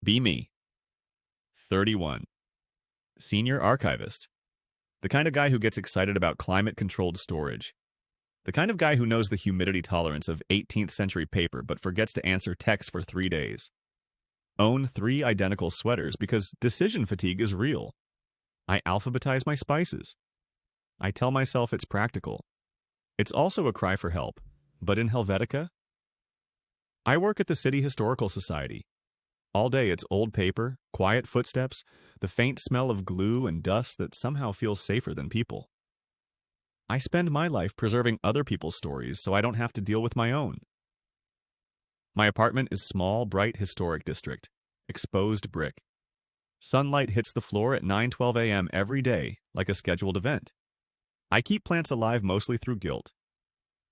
Be me. 31. Senior archivist. The kind of guy who gets excited about climate-controlled storage. The kind of guy who knows the humidity tolerance of 18th century paper but forgets to answer texts for 3 days. Own 3 identical sweaters because decision fatigue is real. I alphabetize my spices. I tell myself it's practical. It's also a cry for help, but in Helvetica? I work at the City Historical Society. All day it's old paper, quiet footsteps, the faint smell of glue and dust that somehow feels safer than people. I spend my life preserving other people's stories so I don't have to deal with my own. My apartment is small, bright, historic district. Exposed brick. Sunlight hits the floor at 9:12 a.m. every day, like a scheduled event. I keep plants alive mostly through guilt.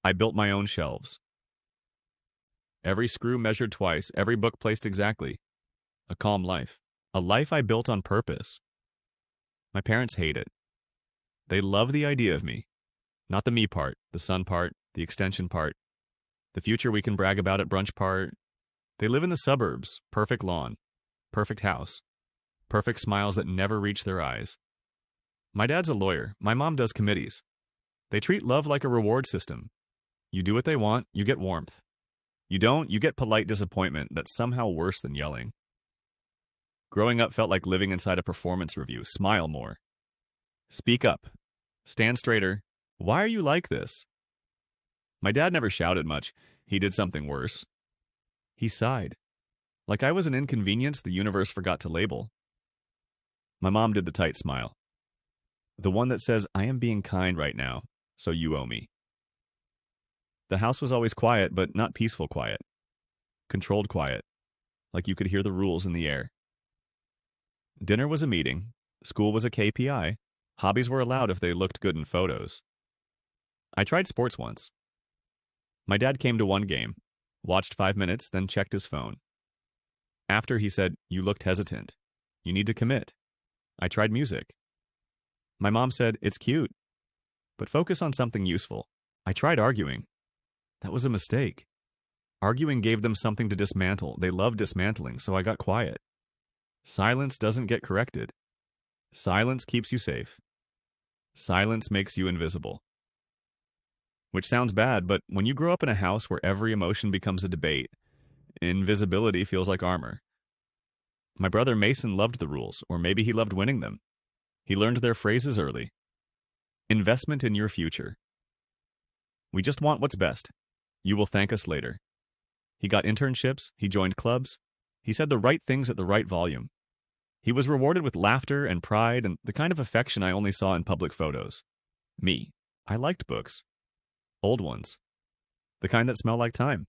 I built my own shelves. Every screw measured twice, every book placed exactly. A calm life. A life I built on purpose. My parents hate it. They love the idea of me. Not the me part, the son part, the extension part, the future we can brag about at brunch part. They live in the suburbs, perfect lawn, perfect house, perfect smiles that never reach their eyes. My dad's a lawyer. My mom does committees. They treat love like a reward system. You do what they want, you get warmth. You don't, you get polite disappointment that's somehow worse than yelling. Growing up felt like living inside a performance review. Smile more. Speak up. Stand straighter. Why are you like this? My dad never shouted much. He did something worse. He sighed. Like I was an inconvenience the universe forgot to label. My mom did the tight smile. The one that says, I am being kind right now, so you owe me. The house was always quiet, but not peaceful quiet. Controlled quiet. Like you could hear the rules in the air. Dinner was a meeting. School was a KPI. Hobbies were allowed if they looked good in photos. I tried sports once. My dad came to one game, watched 5 minutes, then checked his phone. After he said, you looked hesitant. You need to commit. I tried music. My mom said, it's cute, but focus on something useful. I tried arguing. That was a mistake. Arguing gave them something to dismantle. They loved dismantling, so I got quiet. Silence doesn't get corrected. Silence keeps you safe. Silence makes you invisible. Which sounds bad, but when you grow up in a house where every emotion becomes a debate, invisibility feels like armor. My brother Mason loved the rules, or maybe he loved winning them. He learned their phrases early. Investment in your future. We just want what's best. You will thank us later. He got internships, he joined clubs, he said the right things at the right volume. He was rewarded with laughter and pride and the kind of affection I only saw in public photos. Me. I liked books. Old ones. The kind that smell like time.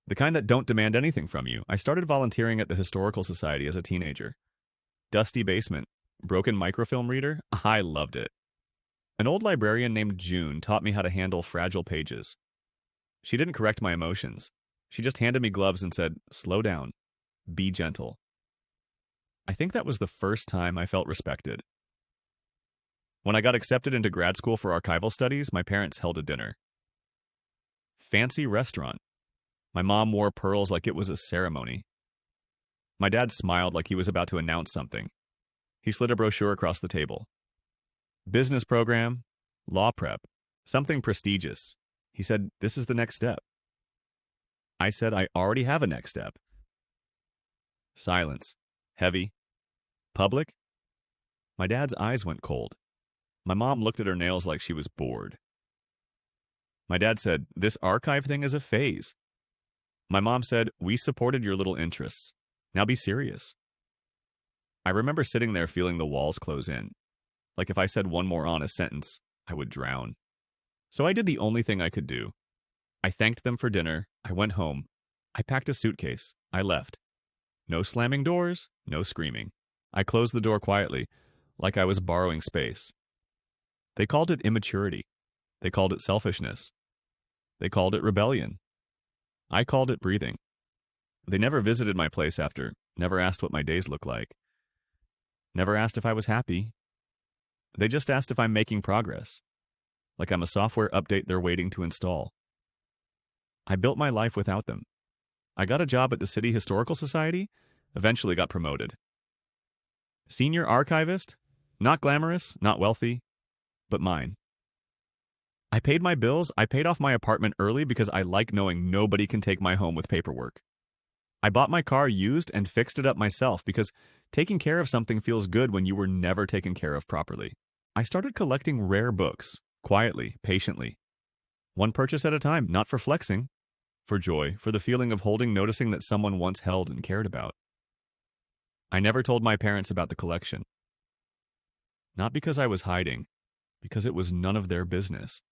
The kind that don't demand anything from you. I started volunteering at the Historical Society as a teenager. Dusty basement. Broken microfilm reader? I loved it. An old librarian named June taught me how to handle fragile pages. She didn't correct my emotions. She just handed me gloves and said, slow down. Be gentle. I think that was the first time I felt respected. When I got accepted into grad school for archival studies, my parents held a dinner. Fancy restaurant. My mom wore pearls like it was a ceremony. My dad smiled like he was about to announce something. He slid a brochure across the table. Business program, law prep, something prestigious. He said, this is the next step. I said, I already have a next step. Silence. Heavy. Public? My dad's eyes went cold. My mom looked at her nails like she was bored. My dad said, this archive thing is a phase. My mom said, we supported your little interests. Now be serious. I remember sitting there feeling the walls close in. Like if I said one more honest sentence, I would drown. So I did the only thing I could do. I thanked them for dinner. I went home. I packed a suitcase. I left. No slamming doors, no screaming. I closed the door quietly, like I was borrowing space. They called it immaturity. They called it selfishness. They called it rebellion. I called it breathing. They never visited my place after, never asked what my days looked like. Never asked if I was happy. They just asked if I'm making progress. Like I'm a software update they're waiting to install. I built my life without them. I got a job at the City Historical Society, Eventually got promoted. Senior archivist? Not glamorous, not wealthy, but mine. I paid my bills, I paid off my apartment early because I like knowing nobody can take my home with paperwork. I bought my car used and fixed it up myself because taking care of something feels good when you were never taken care of properly. I started collecting rare books, quietly, patiently. One purchase at a time, not for flexing, for joy, for the feeling of noticing that someone once held and cared about. I never told my parents about the collection. Not because I was hiding, because it was none of their business.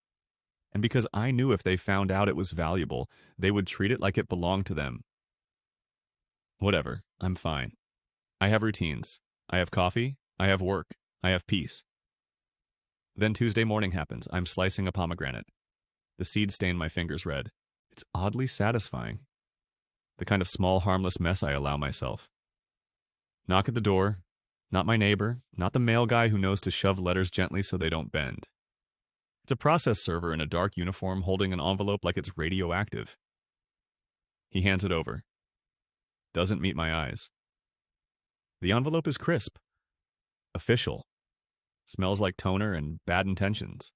And because I knew if they found out it was valuable, they would treat it like it belonged to them. Whatever, I'm fine. I have routines. I have coffee. I have work. I have peace. Then Tuesday morning happens. I'm slicing a pomegranate. The seeds stain my fingers red. It's oddly satisfying. The kind of small, harmless mess I allow myself. Knock at the door. Not my neighbor. Not the mail guy who knows to shove letters gently so they don't bend. It's a process server in a dark uniform holding an envelope like it's radioactive. He hands it over. Doesn't meet my eyes. The envelope is crisp. Official. Smells like toner and bad intentions.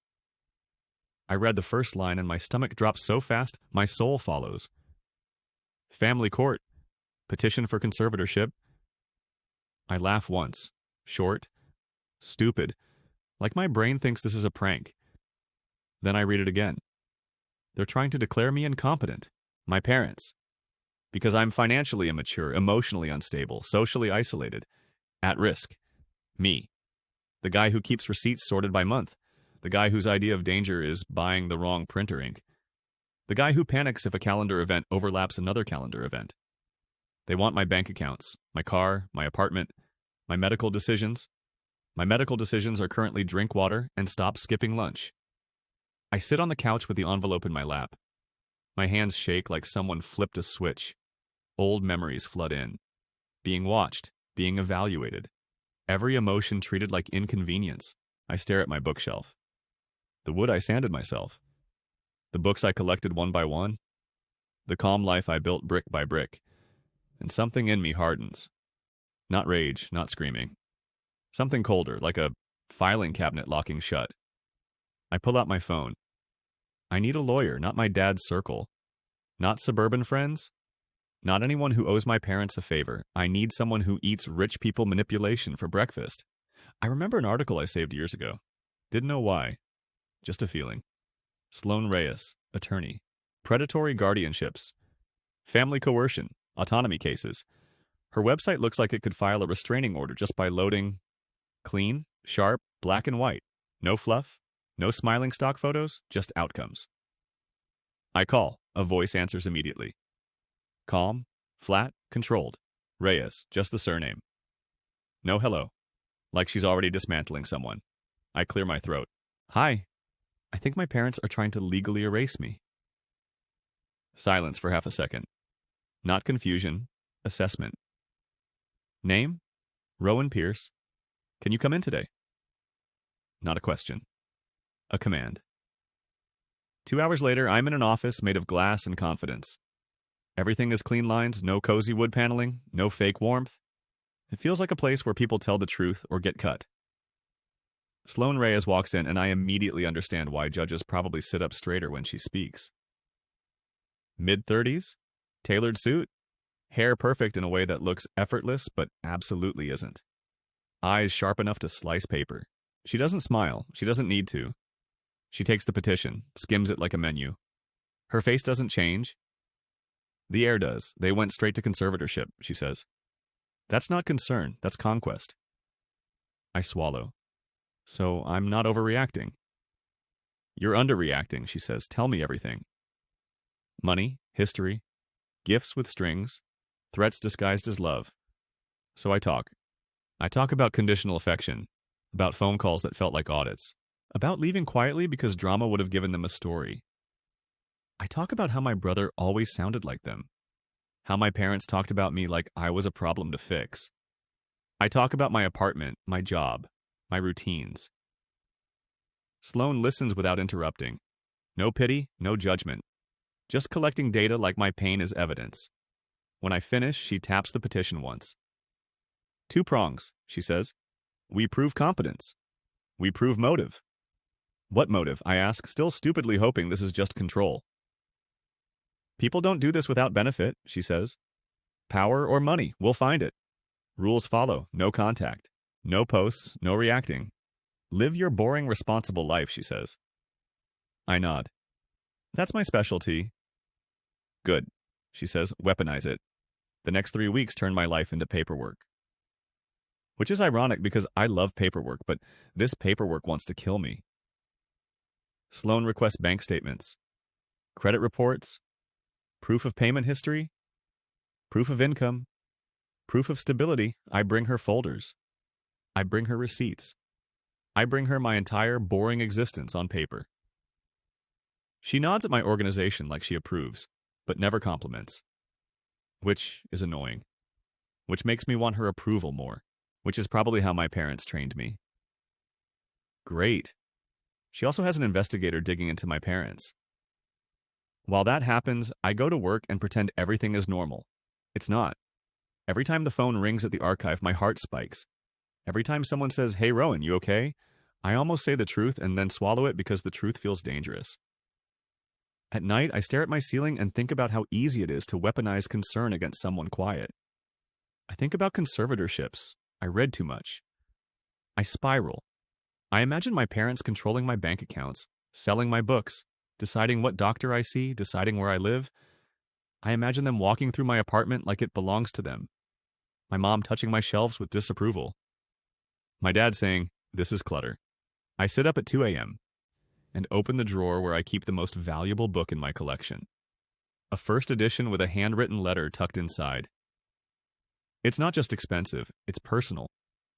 I read the first line and my stomach drops so fast, my soul follows. Family court. Petition for conservatorship. I laugh once. Short. Stupid. Like my brain thinks this is a prank. Then I read it again. They're trying to declare me incompetent. My parents. Because I'm financially immature, emotionally unstable, socially isolated. At risk. Me. The guy who keeps receipts sorted by month. The guy whose idea of danger is buying the wrong printer ink. The guy who panics if a calendar event overlaps another calendar event. They want my bank accounts, my car, my apartment, my medical decisions. My medical decisions are currently drink water and stop skipping lunch. I sit on the couch with the envelope in my lap. My hands shake like someone flipped a switch. Old memories flood in. Being watched, being evaluated. Every emotion treated like inconvenience. I stare at my bookshelf. The wood I sanded myself. The books I collected one by one. The calm life I built brick by brick. And something in me hardens. Not rage, not screaming. Something colder, like a filing cabinet locking shut. I pull out my phone. I need a lawyer, not my dad's circle. Not suburban friends. Not anyone who owes my parents a favor. I need someone who eats rich people manipulation for breakfast. I remember an article I saved years ago. Didn't know why. Just a feeling. Sloan Reyes, attorney. Predatory guardianships. Family coercion. Autonomy cases. Her website looks like it could file a restraining order just by loading clean, sharp, black and white. No fluff. No smiling stock photos. Just outcomes. I call. A voice answers immediately. Calm, flat, controlled. Reyes, just the surname. No hello. Like she's already dismantling someone. I clear my throat. Hi. I think my parents are trying to legally erase me. Silence for half a second. Not confusion. Assessment. Name? Rowan Pierce. Can you come in today? Not a question. A command. 2 hours later, I'm in an office made of glass and confidence. Everything is clean lines, no cozy wood paneling, no fake warmth. It feels like a place where people tell the truth or get cut. Sloan Reyes walks in, and I immediately understand why judges probably sit up straighter when she speaks. Mid-30s? Tailored suit? Hair perfect in a way that looks effortless, but absolutely isn't. Eyes sharp enough to slice paper. She doesn't smile. She doesn't need to. She takes the petition, skims it like a menu. Her face doesn't change. The air does. They went straight to conservatorship, she says. That's not concern. That's conquest. I swallow. So I'm not overreacting. You're underreacting, she says. Tell me everything. Money, history, gifts with strings, threats disguised as love. So I talk. I talk about conditional affection, about phone calls that felt like audits, about leaving quietly because drama would have given them a story. I talk about how my brother always sounded like them, how my parents talked about me like I was a problem to fix. I talk about my apartment, my job, my routines. Sloan listens without interrupting. No pity, no judgment. Just collecting data like my pain is evidence. When I finish, she taps the petition once. 2 prongs, she says. We prove competence. We prove motive. What motive? I ask, still stupidly hoping this is just control. People don't do this without benefit, she says. Power or money, we'll find it. Rules follow, no contact. No posts, no reacting. Live your boring, responsible life, she says. I nod. That's my specialty. Good, she says, weaponize it. The next 3 weeks turn my life into paperwork. Which is ironic because I love paperwork, but this paperwork wants to kill me. Sloan requests bank statements, credit reports, proof of payment history, proof of income, proof of stability. I bring her folders. I bring her receipts. I bring her my entire boring existence on paper. She nods at my organization like she approves, but never compliments. Which is annoying. Which makes me want her approval more, which is probably how my parents trained me. Great. She also has an investigator digging into my parents. While that happens, I go to work and pretend everything is normal. It's not. Every time the phone rings at the archive, my heart spikes. Every time someone says, "Hey, Rowan, you okay?" I almost say the truth and then swallow it because the truth feels dangerous. At night, I stare at my ceiling and think about how easy it is to weaponize concern against someone quiet. I think about conservatorships. I read too much. I spiral. I imagine my parents controlling my bank accounts, selling my books, deciding what doctor I see, deciding where I live. I imagine them walking through my apartment like it belongs to them. My mom touching my shelves with disapproval. My dad saying, "This is clutter." I sit up at 2 a.m. and open the drawer where I keep the most valuable book in my collection. A first edition with a handwritten letter tucked inside. It's not just expensive, it's personal.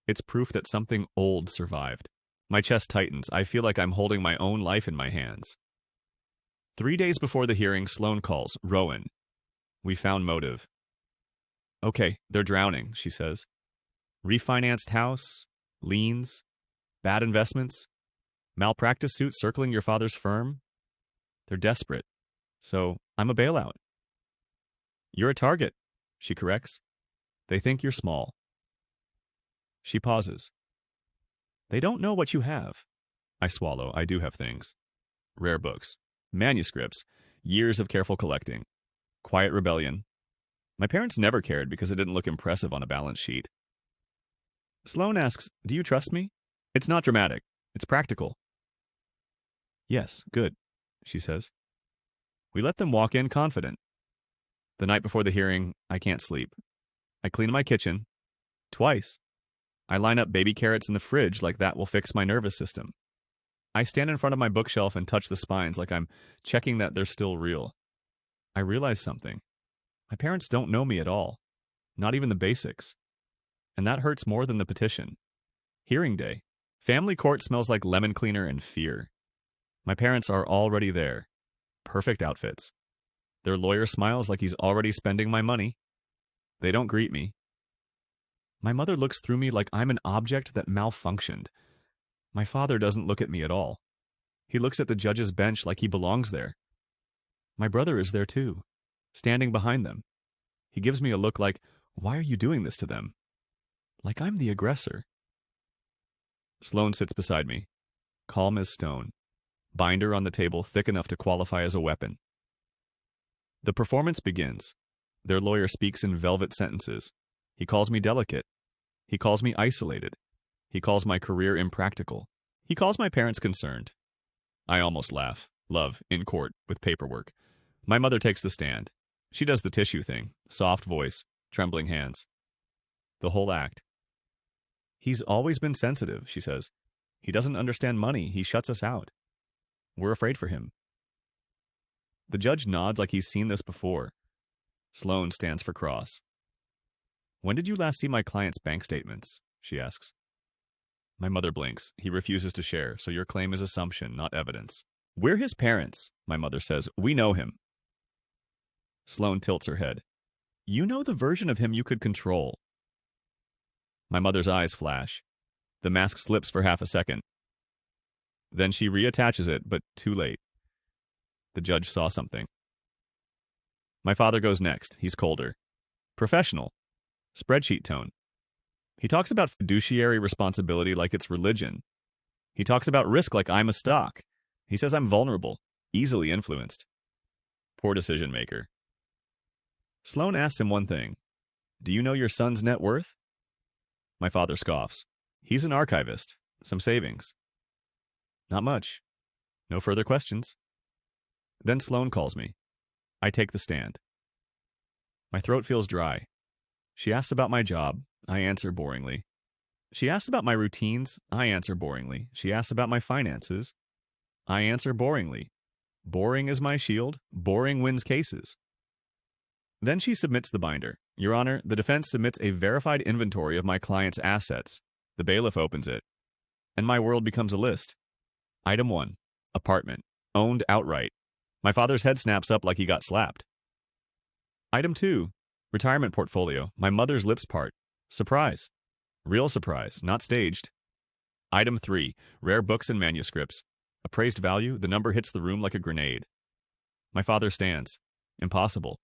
It's proof that something old survived. My chest tightens. I feel like I'm holding my own life in my hands. 3 days before the hearing, Sloan calls. Rowan. We found motive. Okay, they're drowning, she says. Refinanced house, liens, bad investments, malpractice suit circling your father's firm. They're desperate. So I'm a bailout. You're a target, she corrects. They think you're small. She pauses. They don't know what you have. I swallow. I do have things. Rare books. Manuscripts. Years of careful collecting. Quiet rebellion. My parents never cared because it didn't look impressive on a balance sheet. Sloan asks, "Do you trust me?" It's not dramatic. It's practical. Yes, good, she says. We let them walk in confident. The night before the hearing, I can't sleep. I clean my kitchen. Twice. I line up baby carrots in the fridge like that will fix my nervous system. I stand in front of my bookshelf and touch the spines like I'm checking that they're still real. I realize something. My parents don't know me at all. Not even the basics. And that hurts more than the petition. Hearing day. Family court smells like lemon cleaner and fear. My parents are already there. Perfect outfits. Their lawyer smiles like he's already spending my money. They don't greet me. My mother looks through me like I'm an object that malfunctioned. My father doesn't look at me at all. He looks at the judge's bench like he belongs there. My brother is there too, standing behind them. He gives me a look like, "Why are you doing this to them?" Like I'm the aggressor. Sloan sits beside me, calm as stone. Binder on the table thick enough to qualify as a weapon. The performance begins. Their lawyer speaks in velvet sentences. He calls me delicate. He calls me isolated. He calls my career impractical. He calls my parents concerned. I almost laugh. Love, in court, with paperwork. My mother takes the stand. She does the tissue thing. Soft voice, trembling hands. The whole act. He's always been sensitive, she says. He doesn't understand money. He shuts us out. We're afraid for him. The judge nods like he's seen this before. Sloan stands for cross. When did you last see my client's bank statements? She asks. My mother blinks. He refuses to share, so your claim is assumption, not evidence. We're his parents, my mother says. We know him. Sloan tilts her head. You know the version of him you could control. My mother's eyes flash. The mask slips for half a second. Then she reattaches it, but too late. The judge saw something. My father goes next. He's colder. Professional. Spreadsheet tone. He talks about fiduciary responsibility like it's religion. He talks about risk like I'm a stock. He says I'm vulnerable, easily influenced. Poor decision maker. Sloan asks him one thing. Do you know your son's net worth? My father scoffs. He's an archivist. Some savings. Not much. No further questions. Then Sloan calls me. I take the stand. My throat feels dry. She asks about my job. I answer boringly. She asks about my routines. I answer boringly. She asks about my finances. I answer boringly. Boring is my shield. Boring wins cases. Then she submits the binder. Your Honor, the defense submits a verified inventory of my client's assets. The bailiff opens it. And my world becomes a list. Item 1. Apartment. Owned outright. My father's head snaps up like he got slapped. Item 2. Retirement portfolio. My mother's lips part. Surprise. Real surprise, not staged. Item 3. Rare books and manuscripts. Appraised value, the number hits the room like a grenade. My father stands. Impossible.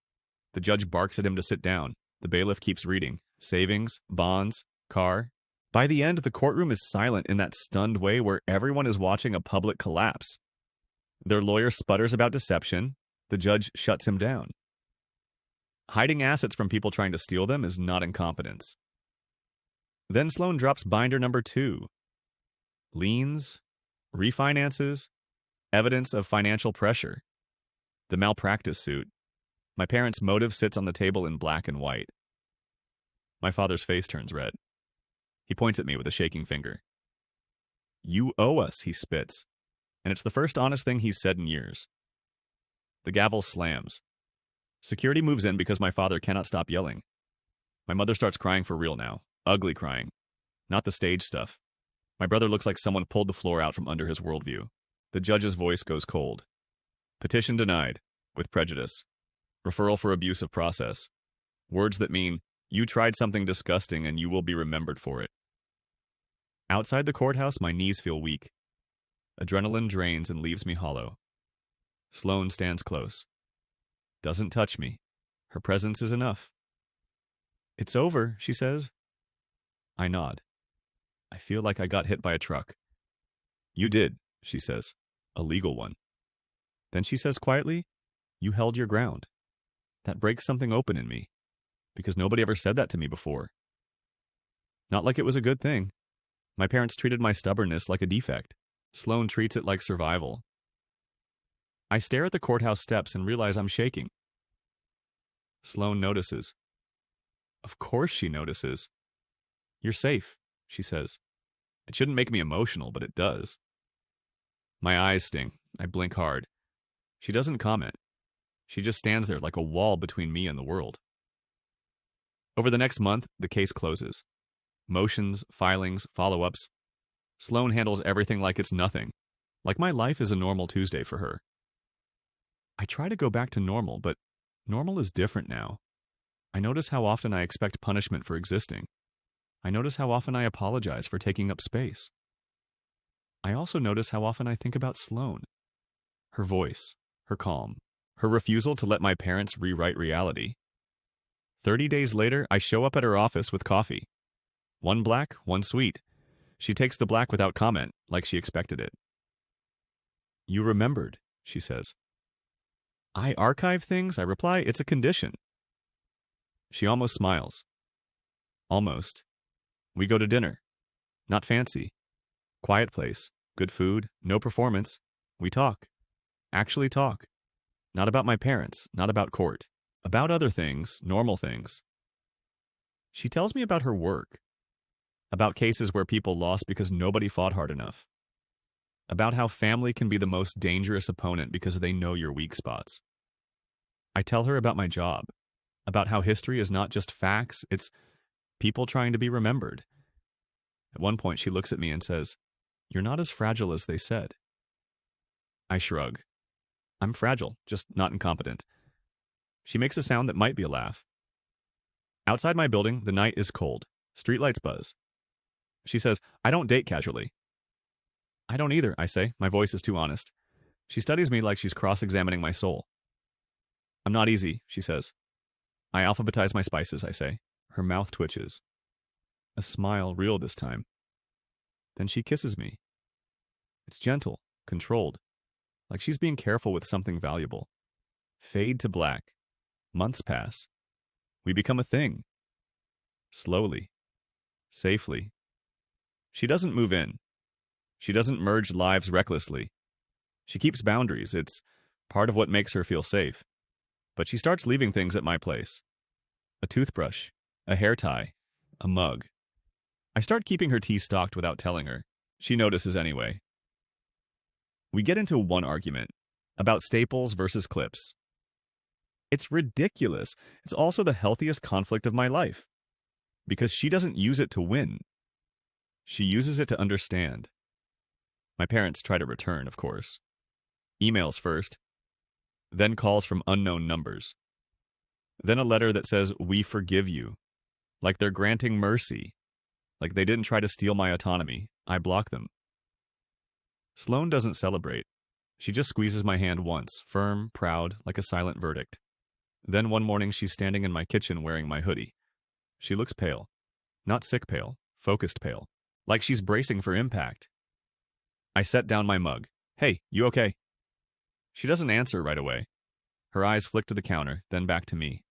The judge barks at him to sit down. The bailiff keeps reading. Savings, bonds, car. By the end, the courtroom is silent in that stunned way where everyone is watching a public collapse. Their lawyer sputters about deception. The judge shuts him down. Hiding assets from people trying to steal them is not incompetence. Then Sloan drops binder number 2. Liens, refinances, evidence of financial pressure. The malpractice suit. My parents' motive sits on the table in black and white. My father's face turns red. He points at me with a shaking finger. You owe us, he spits. And it's the first honest thing he's said in years. The gavel slams. Security moves in because my father cannot stop yelling. My mother starts crying for real now. Ugly crying. Not the stage stuff. My brother looks like someone pulled the floor out from under his worldview. The judge's voice goes cold. Petition denied. With prejudice. Referral for abuse of process. Words that mean, you tried something disgusting and you will be remembered for it. Outside the courthouse, my knees feel weak. Adrenaline drains and leaves me hollow. Sloan stands close. Doesn't touch me. Her presence is enough. It's over, she says. I nod. I feel like I got hit by a truck. You did, she says. A legal one. Then she says quietly, you held your ground. That breaks something open in me. Because nobody ever said that to me before. Not like it was a good thing. My parents treated my stubbornness like a defect. Sloan treats it like survival. I stare at the courthouse steps and realize I'm shaking. Sloan notices. Of course she notices. You're safe, she says. It shouldn't make me emotional, but it does. My eyes sting. I blink hard. She doesn't comment. She just stands there like a wall between me and the world. Over the next month, the case closes. Motions, filings, follow-ups. Sloan handles everything like it's nothing. Like my life is a normal Tuesday for her. I try to go back to normal, but normal is different now. I notice how often I expect punishment for existing. I notice how often I apologize for taking up space. I also notice how often I think about Sloan. Her voice, her calm, her refusal to let my parents rewrite reality. 30 days later, I show up at her office with coffee. One black, one sweet. She takes the black without comment, like she expected it. You remembered, she says. I archive things, I reply, it's a condition. She almost smiles. Almost. We go to dinner. Not fancy. Quiet place. Good food. No performance. We talk. Actually talk. Not about my parents. Not about court. About other things. Normal things. She tells me about her work. About cases where people lost because nobody fought hard enough. About how family can be the most dangerous opponent because they know your weak spots. I tell her about my job. About how history is not just facts, it's people trying to be remembered. At one point, she looks at me and says, "You're not as fragile as they said." I shrug. I'm fragile, just not incompetent. She makes a sound that might be a laugh. Outside my building, the night is cold. Streetlights buzz. She says, I don't date casually. I don't either, I say. My voice is too honest. She studies me like she's cross-examining my soul. I'm not easy, she says. I alphabetize my spices, I say. Her mouth twitches. A smile, real this time. Then she kisses me. It's gentle, controlled, like she's being careful with something valuable. Fade to black. Months pass. We become a thing. Slowly. Safely. She doesn't move in. She doesn't merge lives recklessly. She keeps boundaries. It's part of what makes her feel safe. But she starts leaving things at my place. A toothbrush, a hair tie, a mug. I start keeping her tea stocked without telling her. She notices anyway. We get into one argument about staples versus clips. It's ridiculous. It's also the healthiest conflict of my life. Because she doesn't use it to win. She uses it to understand. My parents try to return, of course. Emails first, then calls from unknown numbers. Then a letter that says, "We forgive you." Like they're granting mercy. Like they didn't try to steal my autonomy. I block them. Sloane doesn't celebrate. She just squeezes my hand once, firm, proud, like a silent verdict. Then one morning she's standing in my kitchen wearing my hoodie. She looks pale. Not sick pale, focused pale. Like she's bracing for impact. I set down my mug. "Hey, you okay?" She doesn't answer right away. Her eyes flick to the counter, then back to me.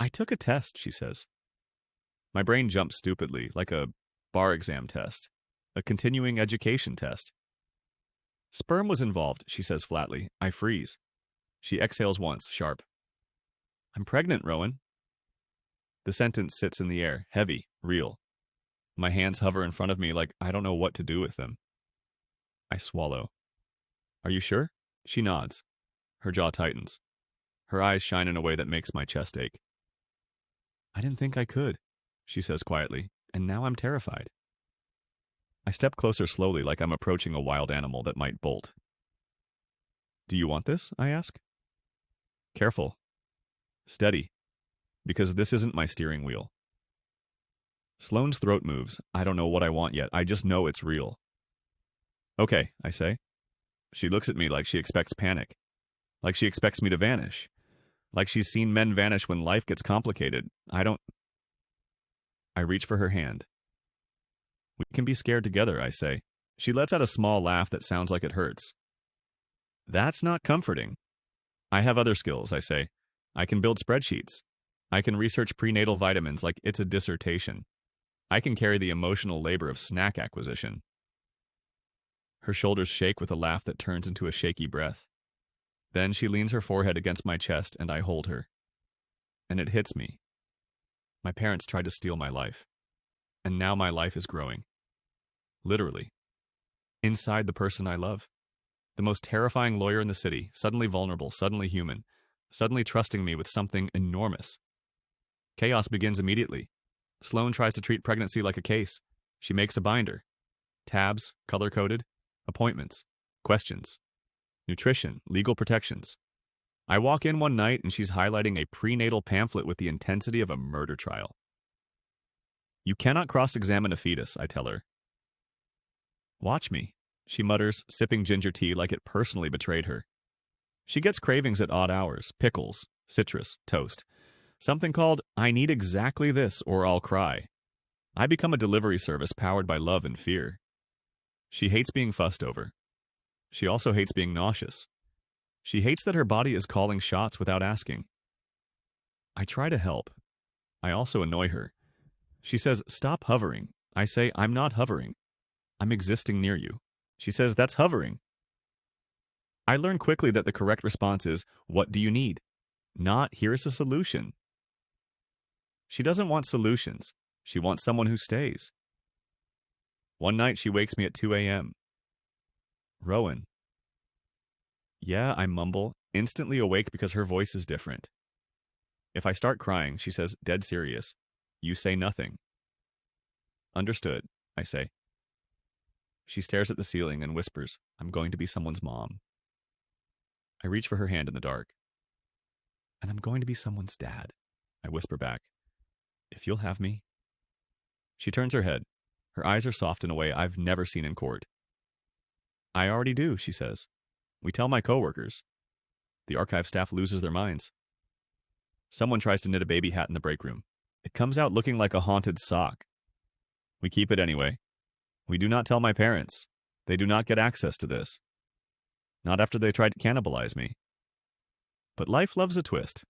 "I took a test," she says. My brain jumps stupidly, like a bar exam test. A continuing education test. "Sperm was involved," she says flatly. I freeze. She exhales once, sharp. "I'm pregnant, Rowan." The sentence sits in the air, heavy, real. My hands hover in front of me like I don't know what to do with them. I swallow. "Are you sure?" She nods. Her jaw tightens. Her eyes shine in a way that makes my chest ache. "I didn't think I could," she says quietly, "and now I'm terrified." I step closer slowly like I'm approaching a wild animal that might bolt. "Do you want this?" I ask. Careful. Steady. Because this isn't my steering wheel. Sloane's throat moves. I don't know what I want yet. I just know it's real. "Okay," I say. She looks at me like she expects panic. Like she expects me to vanish. Like she's seen men vanish when life gets complicated. I reach for her hand. "We can be scared together," I say. She lets out a small laugh that sounds like it hurts. "That's not comforting." "I have other skills," I say. "I can build spreadsheets. I can research prenatal vitamins like it's a dissertation. I can carry the emotional labor of snack acquisition." Her shoulders shake with a laugh that turns into a shaky breath. Then she leans her forehead against my chest and I hold her. And it hits me. My parents tried to steal my life. And now my life is growing. Literally. Inside the person I love. The most terrifying lawyer in the city, suddenly vulnerable, suddenly human, suddenly trusting me with something enormous. Chaos begins immediately. Sloane tries to treat pregnancy like a case. She makes a binder. Tabs, color-coded, appointments, questions, nutrition, legal protections. I walk in one night and she's highlighting a prenatal pamphlet with the intensity of a murder trial. "You cannot cross-examine a fetus," I tell her. "Watch me," she mutters, sipping ginger tea like it personally betrayed her. She gets cravings at odd hours, pickles, citrus, toast. Something called, "I need exactly this or I'll cry." I become a delivery service powered by love and fear. She hates being fussed over. She also hates being nauseous. She hates that her body is calling shots without asking. I try to help. I also annoy her. She says, "Stop hovering." I say, "I'm not hovering. I'm existing near you." She says, "That's hovering." I learn quickly that the correct response is, "What do you need?" Not, "Here's a solution." She doesn't want solutions. She wants someone who stays. One night she wakes me at 2 a.m. "Rowan." "Yeah," I mumble, instantly awake because her voice is different. If I start crying, she says, dead serious, "You say nothing." "Understood," I say. She stares at the ceiling and whispers, "I'm going to be someone's mom." I reach for her hand in the dark. "And I'm going to be someone's dad," I whisper back. "If you'll have me." She turns her head. Her eyes are soft in a way I've never seen in court. "I already do," she says. "We tell my coworkers." The archive staff loses their minds. Someone tries to knit a baby hat in the break room. It comes out looking like a haunted sock. We keep it anyway. We do not tell my parents. They do not get access to this. Not after they tried to cannibalize me. But life loves a twist.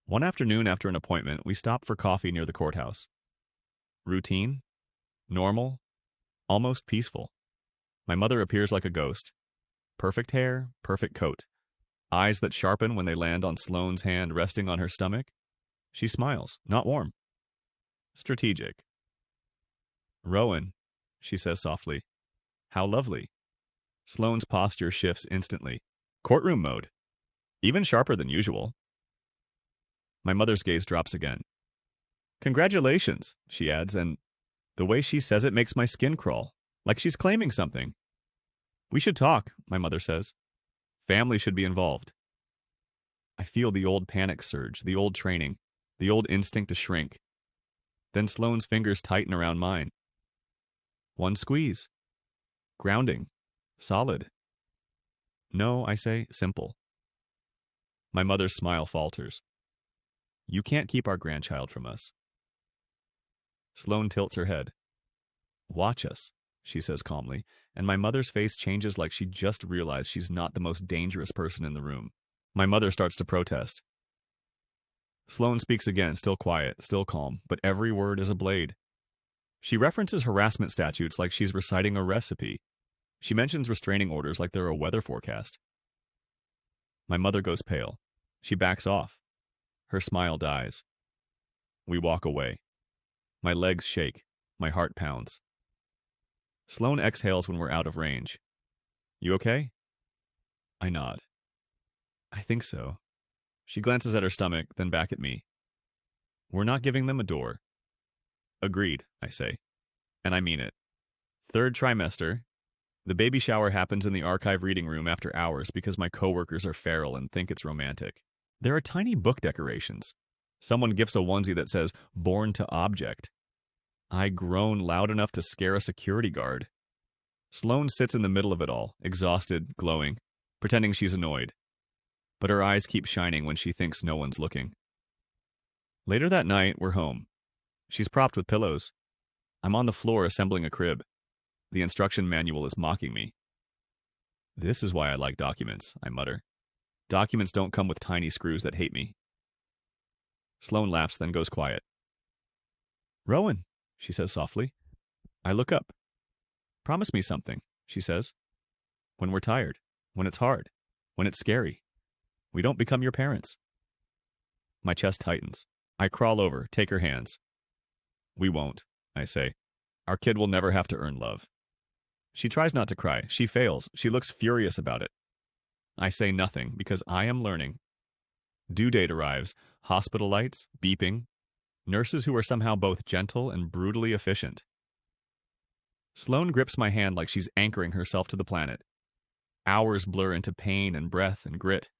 One afternoon after an appointment, we stopped for coffee near the courthouse. Routine, normal, almost peaceful. My mother appears like a ghost. Perfect hair, perfect coat. Eyes that sharpen when they land on Sloane's hand resting on her stomach. She smiles, not warm. Strategic. "Rowan," she says softly. "How lovely." Sloane's posture shifts instantly. Courtroom mode. Even sharper than usual. My mother's gaze drops again. "Congratulations," she adds, and the way she says it makes my skin crawl, like she's claiming something. "We should talk," my mother says. "Family should be involved." I feel the old panic surge, the old training, the old instinct to shrink. Then Sloane's fingers tighten around mine. One squeeze. Grounding. Solid. "No," I say, "simple." My mother's smile falters. "You can't keep our grandchild from us." Sloane tilts her head. "Watch us," she says calmly, and my mother's face changes like she just realized she's not the most dangerous person in the room. My mother starts to protest. Sloane speaks again, still quiet, still calm, but every word is a blade. She references harassment statutes like she's reciting a recipe. She mentions restraining orders like they're a weather forecast. My mother goes pale. She backs off. Her smile dies. We walk away. My legs shake. My heart pounds. Sloane exhales when we're out of range. "You okay?" I nod. "I think so." She glances at her stomach, then back at me. "We're not giving them a door." "Agreed," I say. And I mean it. 3rd trimester. The baby shower happens in the archive reading room after hours because my coworkers are feral and think it's romantic. There are tiny book decorations. Someone gifts a onesie that says, "Born to Object." I groan loud enough to scare a security guard. Sloane sits in the middle of it all, exhausted, glowing, pretending she's annoyed. But her eyes keep shining when she thinks no one's looking. Later that night, we're home. She's propped with pillows. I'm on the floor assembling a crib. The instruction manual is mocking me. "This is why I like documents," I mutter. "Documents don't come with tiny screws that hate me." Sloane laughs, then goes quiet. "Rowan," she says softly. I look up. "Promise me something," she says. "When we're tired, when it's hard, when it's scary, we don't become your parents." My chest tightens. I crawl over, take her hands. "We won't," I say. "Our kid will never have to earn love." She tries not to cry. She fails. She looks furious about it. I say nothing because I am learning. Due date arrives. Hospital lights, beeping. Nurses who are somehow both gentle and brutally efficient. Sloane grips my hand like she's anchoring herself to the planet. Hours blur into pain and breath and grit.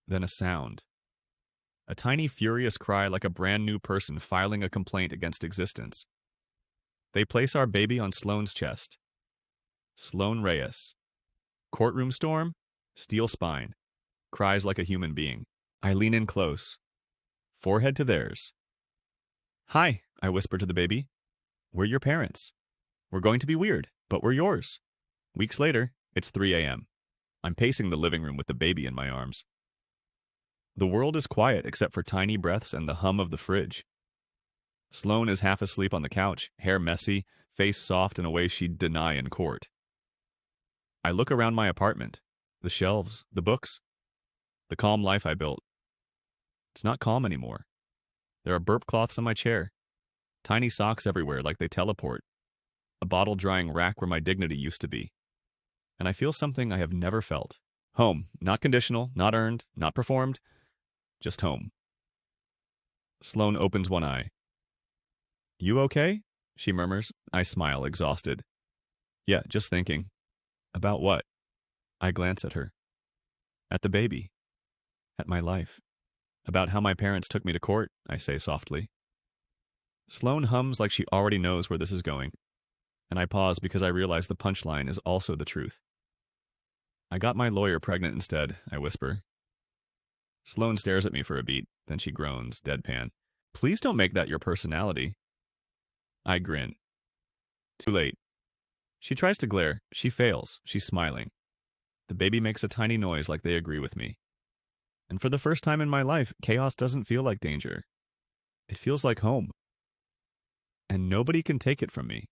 Then a sound. A tiny furious cry like a brand new person filing a complaint against existence. They place our baby on Sloane's chest. Sloane Reyes. Courtroom storm, steel spine. Cries like a human being. I lean in close. Forehead to theirs. "Hi," I whisper to the baby. "We're your parents. We're going to be weird, but we're yours." Weeks later, it's 3 a.m. I'm pacing the living room with the baby in my arms. The world is quiet except for tiny breaths and the hum of the fridge. Sloane is half asleep on the couch, hair messy, face soft in a way she'd deny in court. I look around my apartment, the shelves, the books, the calm life I built. It's not calm anymore. There are burp cloths on my chair, tiny socks everywhere like they teleport, a bottle drying rack where my dignity used to be. And I feel something I have never felt. Home, not conditional, not earned, not performed, just home. Sloane opens one eye. "You okay?" she murmurs. I smile, exhausted. "Yeah, just thinking." "About what?" I glance at her. "At the baby. At my life. About how my parents took me to court," I say softly. Sloane hums like she already knows where this is going. And I pause because I realize the punchline is also the truth. "I got my lawyer pregnant instead," I whisper. Sloane stares at me for a beat, then she groans, deadpan. Please don't make that your personality. I grin. Too late. She tries to glare. She fails. She's smiling. The baby makes a tiny noise like they agree with me. And for the first time in my life, chaos doesn't feel like danger. It feels like home. And nobody can take it from me.